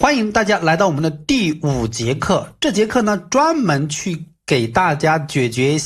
欢迎大家来到我们的第5节课。这节课呢，专门去给大家解决一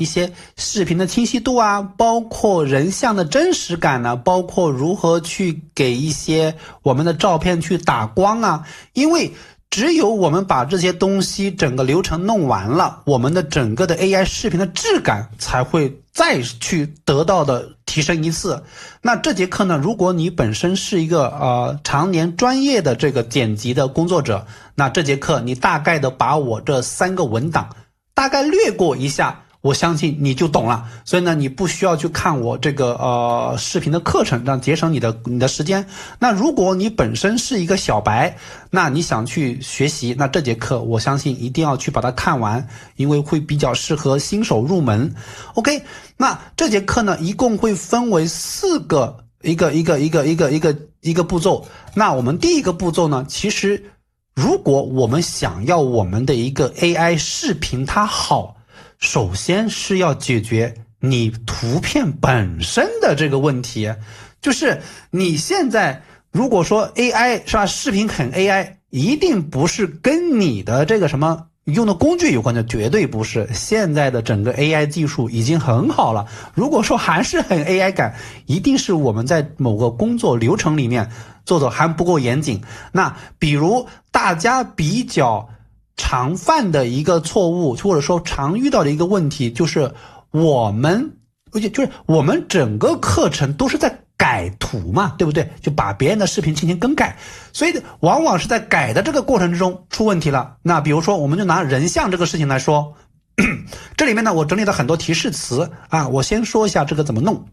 些视频的清晰度啊，包括人像的真实感呢，包括如何去给一些我们的照片去打光啊。因为只有我们把这些东西整个流程弄完了，我们的整个的 AI 视频的质感才会再去得到的提升一次。那这节课呢，如果你本身是一个常年专业的这个剪辑的工作者，那这节课你大概的把我这3个文档大概略过一下，我相信你就懂了。所以呢，你不需要去看我这个视频的课程，让节省你的时间。那如果你本身是一个小白，那你想去学习，那这节课我相信一定要去把它看完，因为会比较适合新手入门。OK， 那这节课呢，一共会分为4个一个步骤。那我们第一个步骤呢，其实如果我们想要我们的一个 AI 视频它好，首先是要解决你图片本身的这个问题。就是你现在如果说 AI 是吧，视频很 AI， 一定不是跟你的这个什么用的工具有关的，绝对不是。现在的整个 AI 技术已经很好了，如果说还是很 AI 感，一定是我们在某个工作流程里面做的还不够严谨。那比如大家比较常犯的一个错误，或者说常遇到的一个问题，就是我们整个课程都是在改图嘛，对不对？就把别人的视频进行更改，所以往往是在改的这个过程之中出问题了。那比如说我们就拿人像这个事情来说，这里面呢我整理了很多提示词啊，我先说一下这个怎么弄。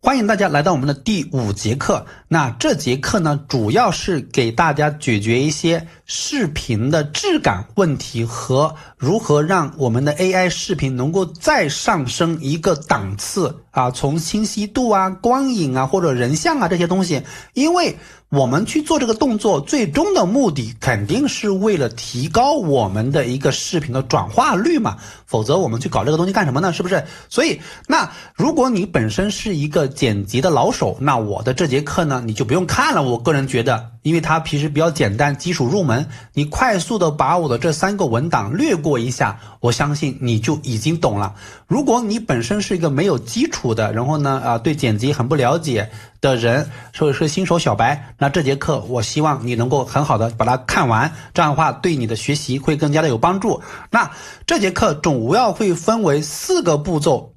欢迎大家来到我们的第5节课。那这节课呢，主要是给大家解决一些视频的质感问题和如何让我们的 AI 视频能够再上升一个档次啊，从清晰度啊、光影啊或者人像啊这些东西。因为我们去做这个动作，最终的目的肯定是为了提高我们的一个视频的转化率嘛，否则我们去搞这个东西干什么呢？是不是？所以那如果你本身是一个剪辑的老手，那我的这节课呢你就不用看了，我个人觉得，因为它其实比较简单，基础入门，你快速的把我的这3个文档略过一下，我相信你就已经懂了。如果你本身是一个没有基础的，然后呢对剪辑很不了解的人，或者是新手小白，那这节课我希望你能够很好的把它看完，这样的话对你的学习会更加的有帮助。那这节课主要会分为4个步骤。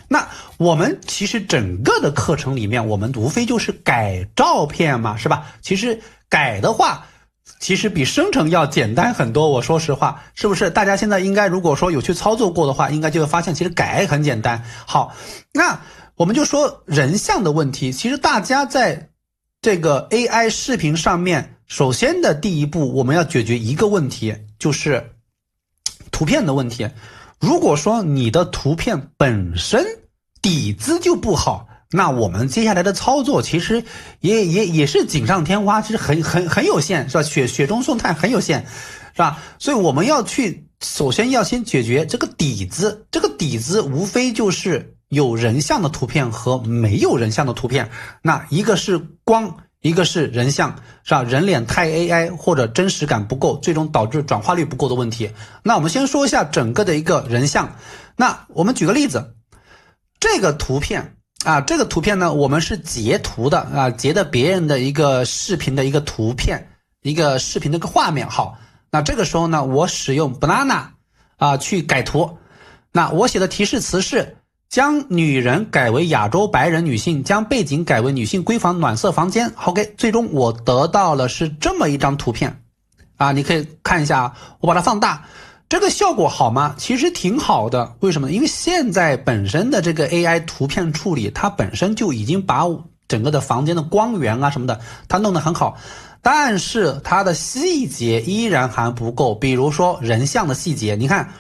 那我们其实整个的课程里面，我们无非就是改照片嘛，是吧？其实改的话其实比生成要简单很多，我说实话，是不是？大家现在应该如果说有去操作过的话，应该就会发现其实改很简单。好，那我们就说人像的问题。其实大家在这个 AI 视频上面，首先的第一步我们要解决一个问题，就是图片的问题。如果说你的图片本身底子就不好，那我们接下来的操作其实也是锦上添花，其实很有限，是吧？雪中送炭很有限，是吧？所以我们首先要先解决这个底子。这个底子无非就是有人像的图片和没有人像的图片。那一个是光，一个是人像，是吧？人脸太 AI 或者真实感不够，最终导致转化率不够的问题。那我们先说一下整个的一个人像。那我们举个例子，这个图片呢，我们是截图的啊，截的别人的一个视频的一个图片，一个视频的一个画面。好，那这个时候呢，我使用 banana 去改图。那我写的提示词是将女人改为亚洲白人女性，将背景改为女性闺房暖色房间。OK， 最终我得到了是这么一张图片啊，你可以看一下，我把它放大。这个效果好吗？其实挺好的。为什么呢？因为现在本身的这个 AI 图片处理，它本身就已经把整个的房间的光源啊什么的，它弄得很好，但是它的细节依然还不够。比如说人像的细节，你看，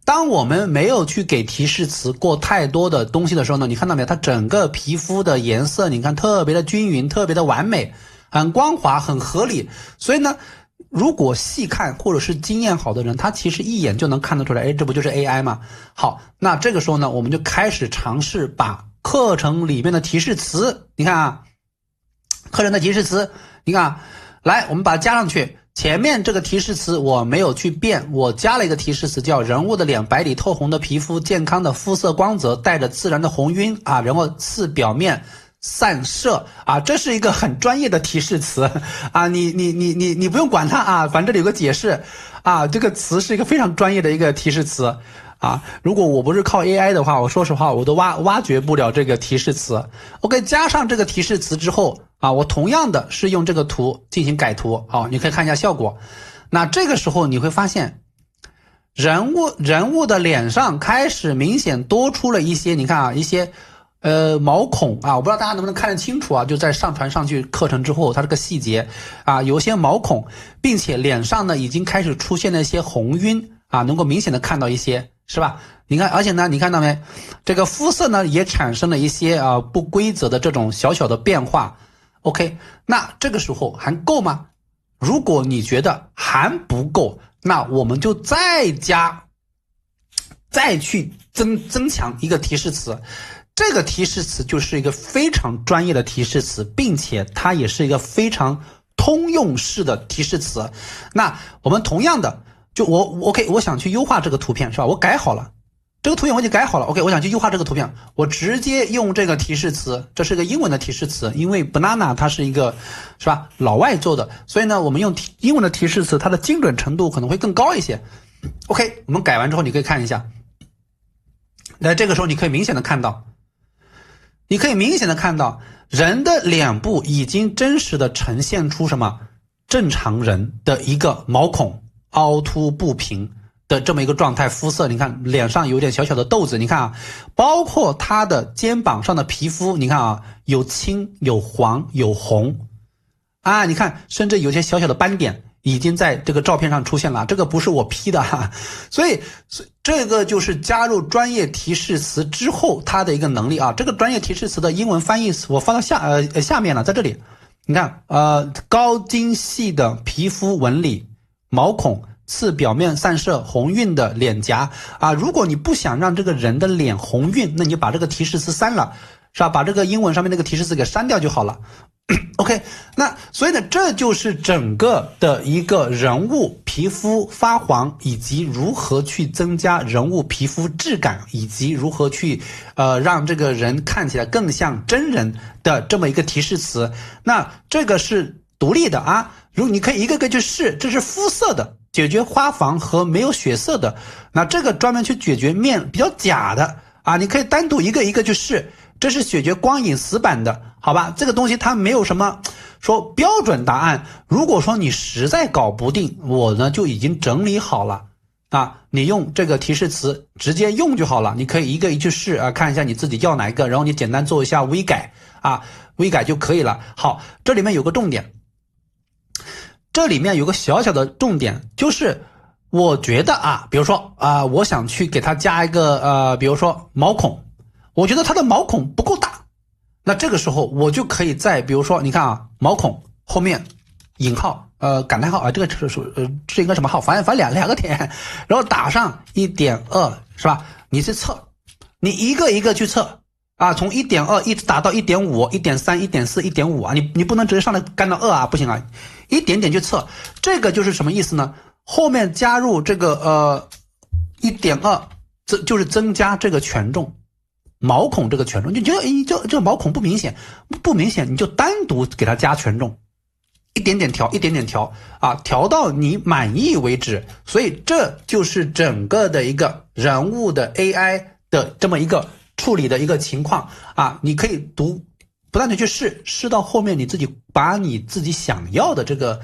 当我们没有去给提示词过太多的东西的时候呢，你看到没有？它整个皮肤的颜色，你看特别的均匀，特别的完美，很光滑，很合理。所以呢，如果细看或者是经验好的人，他其实一眼就能看得出来，哎，这不就是 AI 吗？好，那这个时候呢，我们就开始尝试把课程里面的提示词，你看啊，课程的提示词，你看啊，来，我们把它加上去。前面这个提示词我没有去变，我加了一个提示词叫人物的脸白里透红的皮肤，健康的肤色光泽，带着自然的红晕啊，然后次表面散射啊，这是一个很专业的提示词啊，你不用管它啊，反正这里有个解释啊，这个词是一个非常专业的一个提示词啊，如果我不是靠 AI 的话，我说实话我都挖掘不了这个提示词。OK， 加上这个提示词之后啊，我同样的是用这个图进行改图，好，你可以看一下效果。那这个时候你会发现人物的脸上开始明显多出了一些，你看啊，一些毛孔啊，我不知道大家能不能看得清楚啊，就在上传上去课程之后，它这个细节啊，有些毛孔，并且脸上呢已经开始出现了一些红晕啊，能够明显的看到一些，是吧？你看，而且呢，你看到没？这个肤色呢也产生了一些不规则的这种小小的变化。OK， 那这个时候还够吗？如果你觉得还不够，那我们就再去增强一个提示词。这个提示词就是一个非常专业的提示词，并且它也是一个非常通用式的提示词。那我们同样的，就我想去优化这个图片，是吧？我改好了。这个图片我已经改好了 ，OK， 我想去优化这个图片，我直接用这个提示词，这是个英文的提示词，因为 banana 它是一个，是吧，老外做的，所以呢，我们用英文的提示词，它的精准程度可能会更高一些。OK， 我们改完之后，你可以看一下，那这个时候你可以明显的看到，人的脸部已经真实的呈现出什么正常人的一个毛孔凹凸不平的这么一个状态，肤色你看脸上有点小小的痘子，你看啊，包括他的肩膀上的皮肤，你看啊，有青有黄有红啊，你看甚至有些小小的斑点已经在这个照片上出现了，这个不是我 P 的哈，所以这个就是加入专业提示词之后它的一个能力啊。这个专业提示词的英文翻译我放到下面了，在这里你看高精细的皮肤纹理毛孔次表面散射红晕的脸颊啊，如果你不想让这个人的脸红晕，那你就把这个提示词删了，是吧？把这个英文上面那个提示词给删掉就好了。OK， 那所以呢，这就是整个的一个人物皮肤发黄，以及如何去增加人物皮肤质感，以及如何去让这个人看起来更像真人的这么一个提示词。那这个是独立的啊，如果你可以一个个去试，这是肤色的，解决花黄和没有血色的，那这个专门去解决面比较假的啊，你可以单独一个一个去试，这是解决光影死板的，好吧？这个东西它没有什么说标准答案，如果说你实在搞不定，我呢就已经整理好了啊，你用这个提示词直接用就好了，你可以一个一去试啊，看一下你自己要哪一个，然后你简单做一下微改啊，微改就可以了。好，这里面有个重点，这里面有个小小的重点，就是我觉得啊，比如说我想去给它加一个比如说毛孔，我觉得它的毛孔不够大，那这个时候我就可以在比如说你看啊，毛孔后面引号感叹号啊，这个是一个什么号，反正两个点，然后打上 1.2 是吧？你去测，你一个一个去测啊，从 1.2 一直打到 1.5 1.3 1.4 1.5 啊，你不能直接上来干到2啊，不行啊，一点点去测。这个就是什么意思呢？后面加入这个1.2，这就是增加这个权重，毛孔这个权重，你觉得这个毛孔不明显，你就单独给它加权重，一点点调啊，调到你满意为止。所以这就是整个的一个人物的 AI 的这么一个处理的一个情况啊，你可以不断的去试到后面，你自己把你自己想要的这个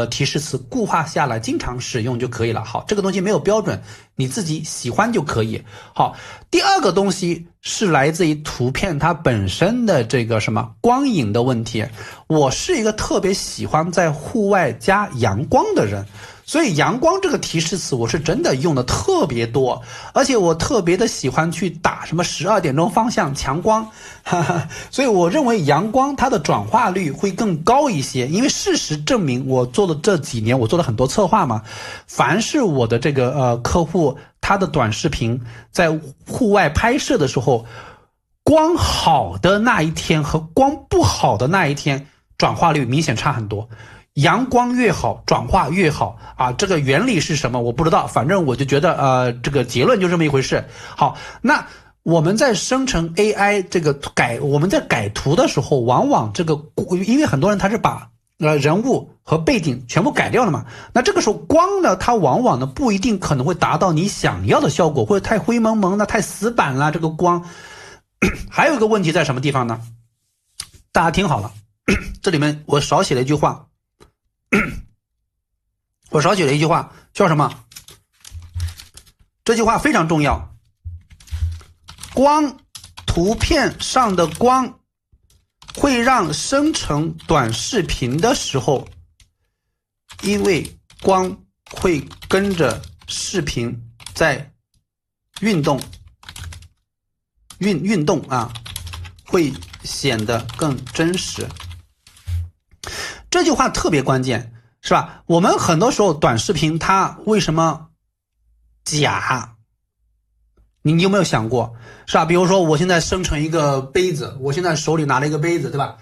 提示词固化下来，经常使用就可以了。好，这个东西没有标准，你自己喜欢就可以。好，第二个东西是来自于图片它本身的这个什么光影的问题。我是一个特别喜欢在户外加阳光的人，所以阳光这个提示词我是真的用的特别多，而且我特别的喜欢去打什么12点钟方向强光，所以我认为阳光它的转化率会更高一些。因为事实证明，我做的这几年我做了很多策划嘛，凡是我的这个客户他的短视频在户外拍摄的时候，光好的那一天和光不好的那一天转化率明显差很多。阳光越好，转化越好啊！这个原理是什么？我不知道，反正我就觉得这个结论就这么一回事。好，那我们在生成 AI 这个我们在改图的时候，往往这个因为很多人他是把人物和背景全部改掉了嘛，那这个时候光呢，它往往呢不一定可能会达到你想要的效果，或者太灰蒙蒙的、太死板了。这个光还有一个问题在什么地方呢？大家听好了，这里面我少写了一句话。我少写了一句话，叫什么？这句话非常重要。图片上的光会让生成短视频的时候，因为光会跟着视频在运动啊，会显得更真实。这句话特别关键，是吧？我们很多时候短视频它为什么假？你有没有想过，是吧？比如说我现在生成一个杯子，我现在手里拿了一个杯子，对吧？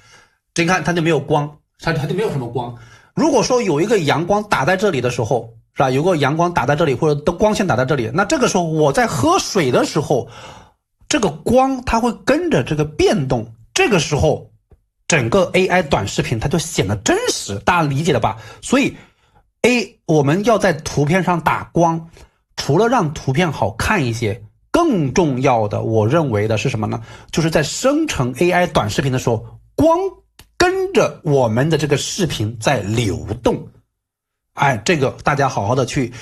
你看它就没有光，它就没有什么光。如果说有一个阳光打在这里的时候，是吧？有个阳光打在这里，或者光线打在这里，那这个时候我在喝水的时候，这个光它会跟着这个变动，这个时候整个 AI 短视频它就显得真实，大家理解了吧？所以我们要在图片上打光，除了让图片好看一些，更重要的我认为的是什么呢？就是在生成 AI 短视频的时候，光跟着我们的这个视频在流动。这个大家好好的去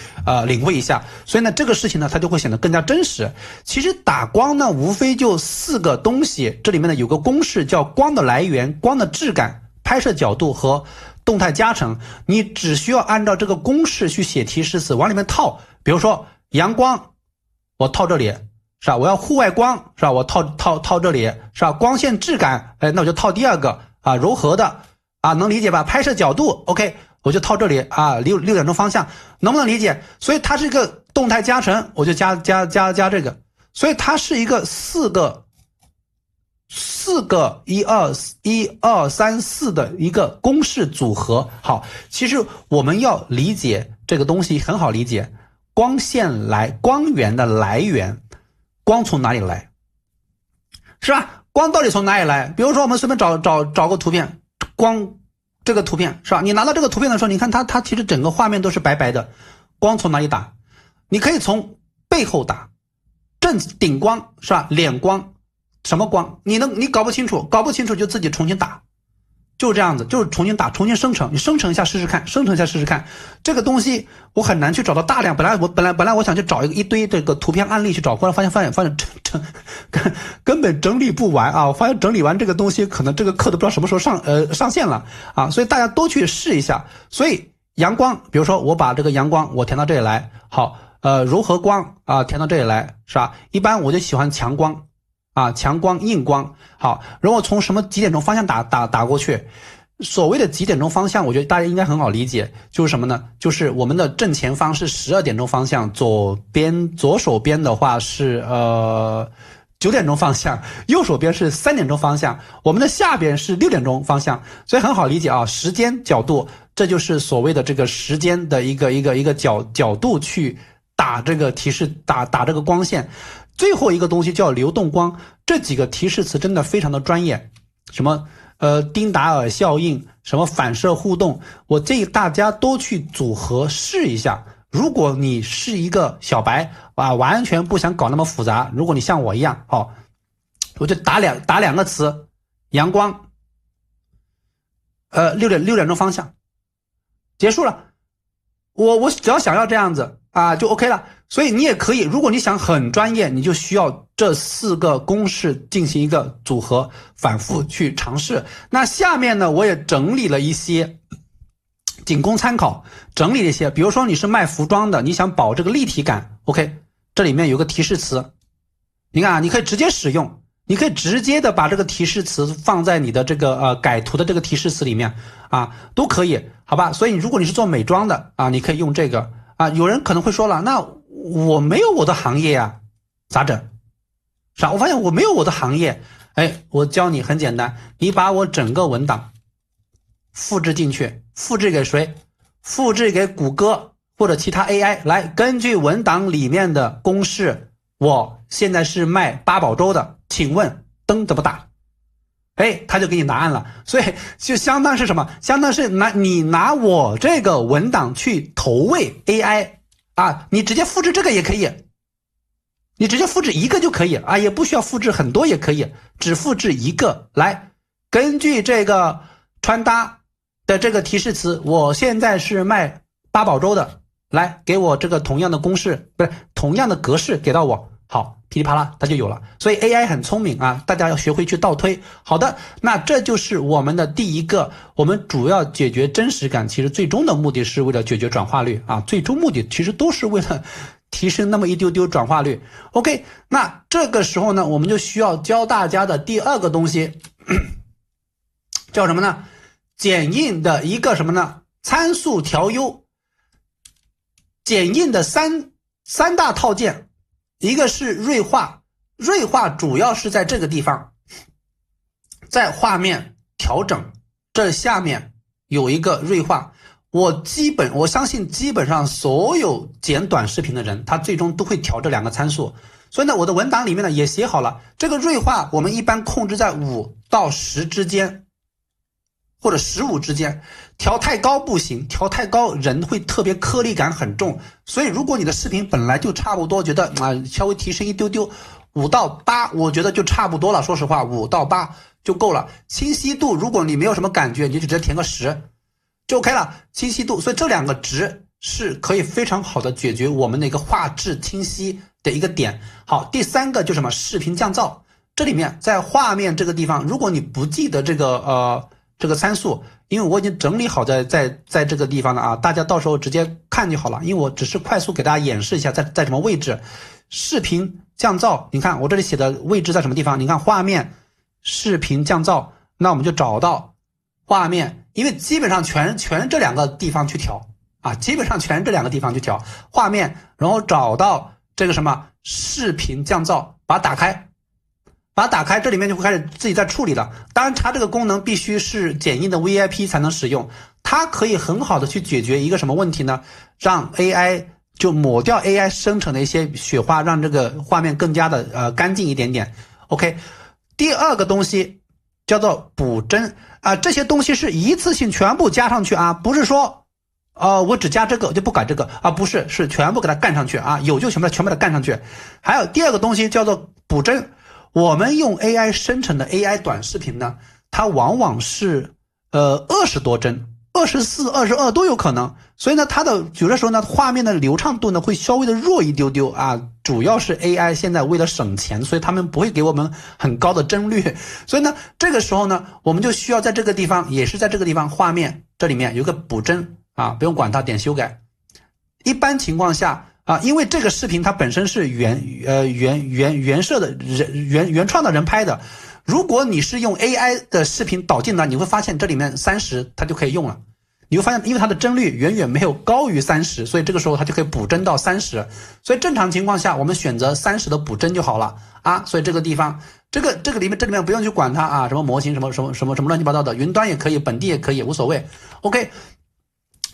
领会一下。所以呢，这个事情呢，它就会显得更加真实。其实打光呢，无非就4个东西，这里面呢有个公式叫光的来源、光的质感、拍摄角度和动态加成。你只需要按照这个公式去写提示词，往里面套。比如说阳光，我套这里，是吧？我要户外光，是吧？我套这里，是吧？光线质感，那我就套第二个柔和的能理解吧？拍摄角度 OK，我就套这里6点钟方向，能不能理解？所以它是一个动态加成，我就加这个，所以它是一个4个1、2、3、4的一个公式组合。好，其实我们要理解这个东西很好理解，光源的来源，光从哪里来，是吧？光到底从哪里来？比如说我们随便找个图片，光这个图片是吧？你拿到这个图片的时候，你看它其实整个画面都是白白的，光从哪里打？你可以从背后打，顶光是吧？脸光，什么光？你搞不清楚就自己重新打，就是这样子，就是重新打，重新生成，你生成一下试试看，这个东西我很难去找到大量，本来我想去找一堆这个图片案例去找，后来发现根本整理不完我发现整理完这个东西，可能这个课都不知道什么时候上线了所以大家都去试一下。所以阳光，比如说我把这个阳光我填到这里来，好，柔和光填到这里来，是吧？一般我就喜欢强光强光、硬光。好，如果从几点钟方向打过去，所谓的几点钟方向，我觉得大家应该很好理解，就是什么呢？就是我们的正前方是12点钟方向，左手边的话是9点钟方向，右手边是3点钟方向，我们的下边是6点钟方向，所以很好理解时间角度，这就是所谓的这个时间的一个角度去打这个提示，打这个光线。最后一个东西叫流动光，这几个提示词真的非常的专业，什么丁达尔效应，什么反射互动，我建议大家都去组合试一下。如果你是一个小白完全不想搞那么复杂，如果你像我一样我就打两个词，阳光6点钟方向，结束了。我只要想要这样子就 OK 了。所以你也可以，如果你想很专业，你就需要这4个公式进行一个组合，反复去尝试。那下面呢，我也整理了一些仅供参考，整理了一些，比如说你是卖服装的，你想保这个立体感 ，OK， 这里面有个提示词，你看啊，你可以直接使用，你可以直接的把这个提示词放在你的这个改图的这个提示词里面啊，都可以，好吧？所以如果你是做美妆的啊，你可以用这个啊。有人可能会说了，那我没有我的行业呀，咋整？是吧？我发现我没有我的行业，哎，我教你很简单，你把我整个文档复制进去，复制给谁？复制给谷歌或者其他 AI， 来根据文档里面的公式，我现在是卖八宝粥的，请问灯怎么打？哎，他就给你答案了。所以就相当是什么？相当是你拿我这个文档去投喂 AI 啊，你直接复制这个也可以，你直接复制一个就可以啊，也不需要复制很多也可以，只复制一个。来，根据这个穿搭的这个提示词，我现在是卖八宝粥的，来给我这个同样的公式，不是同样的格式给到我，好，噼里啪啦它就有了。所以 AI 很聪明啊，大家要学会去倒推。好的，那这就是我们的第一个，我们主要解决真实感，其实最终的目的是为了解决转化率啊，最终目的其实都是为了提升那么一丢丢转化率。 OK， 那这个时候呢，我们就需要教大家的第二个东西叫什么呢？剪映的一个什么呢？参数调优。剪映的三大套件，一个是锐化，锐化主要是在这个地方，在画面调整这下面有一个锐化。我相信基本上所有剪短视频的人，他最终都会调这两个参数。所以呢，我的文档里面呢也写好了，这个锐化我们一般控制在5到10之间，或者15之间，调太高不行，调太高人会特别颗粒感很重。所以如果你的视频本来就差不多，觉得稍微提升一丢丢，5到8我觉得就差不多了，说实话5到8就够了。清晰度如果你没有什么感觉，你就直接填个10就 OK 了。清晰度，所以这两个值是可以非常好的解决我们的一个画质清晰的一个点。好，第三个就是什么？视频降噪。这里面在画面这个地方，如果你不记得这个参数，因为我已经整理好在这个地方了啊，大家到时候直接看就好了，因为我只是快速给大家演示一下在什么位置。视频降噪，你看我这里写的位置在什么地方？你看画面视频降噪，那我们就找到画面，因为基本上全这两个地方去调啊，基本上全这两个地方去调画面，然后找到这个什么视频降噪，把它打开。把它打开，这里面就会开始自己在处理了。当然它这个功能必须是剪映的 VIP 才能使用，它可以很好的去解决一个什么问题呢？让 AI 就抹掉 AI 生成的一些雪花，让这个画面更加的干净一点点。 OK， 第二个东西叫做补帧啊，这些东西是一次性全部加上去啊，不是说我只加这个就不改这个啊，不是，是全部给它干上去啊，有就全部给它干上去。还有第二个东西叫做补帧。我们用 AI 生成的 AI 短视频呢，它往往是20多帧，24、22都有可能。所以呢，它的有的时候呢，画面的流畅度呢会稍微的弱一丢丢啊。主要是 AI 现在为了省钱，所以他们不会给我们很高的帧率。所以呢，这个时候呢，我们就需要在这个地方，也是在这个地方，画面这里面有个补帧啊，不用管它，点修改。一般情况下啊，因为这个视频它本身是原设的原创的人拍的，如果你是用 AI 的视频导进来，你会发现这里面30它就可以用了。你会发现，因为它的帧率远远没有高于30，所以这个时候它就可以补帧到30。所以正常情况下，我们选择30的补帧就好了啊。所以这个地方，这里面不用去管它啊，什么模型什么乱七八糟的，云端也可以，本地也可以，无所谓。OK。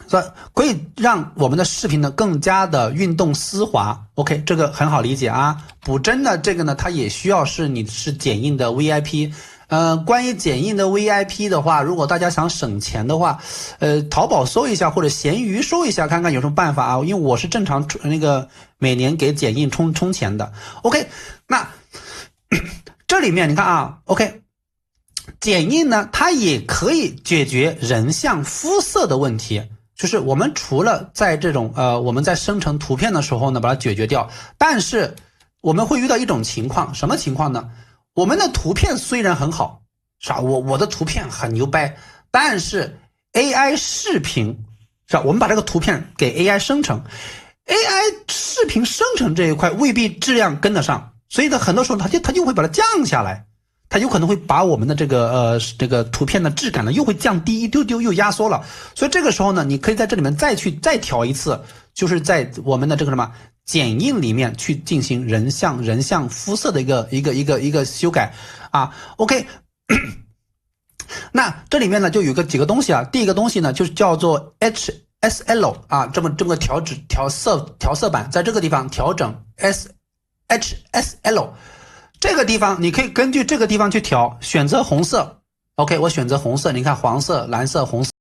所以可以让我们的视频呢更加的运动丝滑。 OK， 这个很好理解啊。补帧的这个呢，它也需要你是剪映的 VIP。关于剪映的 VIP 的话，如果大家想省钱的话，淘宝搜一下或者闲鱼搜一下，看看有什么办法啊。因为我是正常那个每年给剪映充钱的。OK， 那这里面你看啊 ，OK， 剪映呢，它也可以解决人像肤色的问题。就是我们除了在这种我们在生成图片的时候呢把它解决掉，但是我们会遇到一种情况，什么情况呢？我们的图片虽然很好，是吧？我的图片很牛掰，但是 AI 视频是吧？我们把这个图片给 AI 生成，AI 视频生成这一块未必质量跟得上，所以呢，很多时候它就会把它降下来，它有可能会把我们的这个图片的质感呢又会降低一丢丢，又压缩了。所以这个时候呢，你可以在这里面再调一次，就是在我们的这个什么剪映里面去进行人像肤色的一个修改啊。OK。那这里面呢就有几个东西啊，第一个东西呢就是叫做 HSL 啊，这么个调色板，在这个地方调整 HSL， 这个地方你可以根据这个地方去调，选择红色。OK， 我选择红色，你看黄色、蓝色、红色。